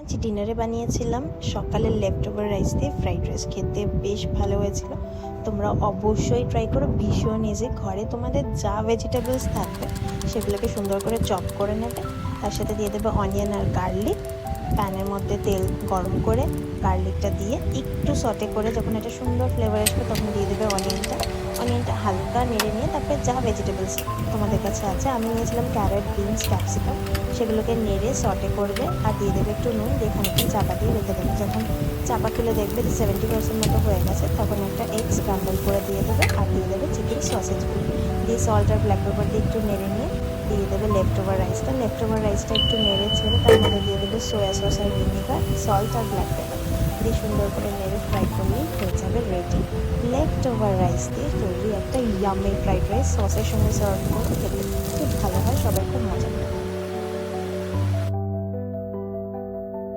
দেখাচ্ছি। ডিনারে বানিয়েছিলাম সকালের লেফট ওভার রাইস দিয়ে ফ্রাইড রাইস, খেতে বেশ ভালো হয়েছিল। তোমরা অবশ্যই ট্রাই করো, ভীষণ ইজি। ঘরে তোমাদের যা ভেজিটেবলস থাকবে সেগুলোকে সুন্দর করে চপ করে নেবে, তার সাথে দিয়ে দেবে অনিয়ন আর গার্লিক। প্যানের মধ্যে তেল গরম করে গার্লিকটা দিয়ে একটু সটে করে যখন এটা সুন্দর ফ্লেভার আসবে তখন দিয়ে দেবে অনিয়নটা হালকা নেড়ে নিয়ে তারপরে যা ভেজিটেবলস তোমাদের কাছে আছে, আমি নিয়েছিলাম ক্যারট, বিনস, ক্যাপসিকাম, সেগুলোকে নেড়ে সটে করবে আর দিয়ে দেবে একটু নুন, দিয়ে খানিকক্ষণ চাপা দিয়ে রেখে দেবে। যখন চাপা তুলে দেখবে যে 70% মতো হয়ে গেছে তখন একটা এগ স্ক্রাম্বল করে দিয়ে দেবে আর দিয়ে দেবে চিকেন সসেজগুলো দিয়ে সল্ট আর ব্ল্যাক পেপার দিয়ে একটু নেড়ে নিয়ে দিয়ে দেবে লেফট ওভার রাইসটা একটু নেড়ে ছেড়ে তার মধ্যে দিয়ে দেবে সোয়া সস আর ভিনেগার, সল্ট আর ব্ল্যাক পেপার দিয়ে সুন্দর করে নেড়ে ফ্রাই করলেই হয়ে যাবে রেডি। লেফট ওভার রাইস দিয়ে তৈরি একটা ইয়ামি ফ্রাইড রাইস, সসের সঙ্গে সার্ভ করে খেতে খুব ভালো হয়, সবাই খুব মজা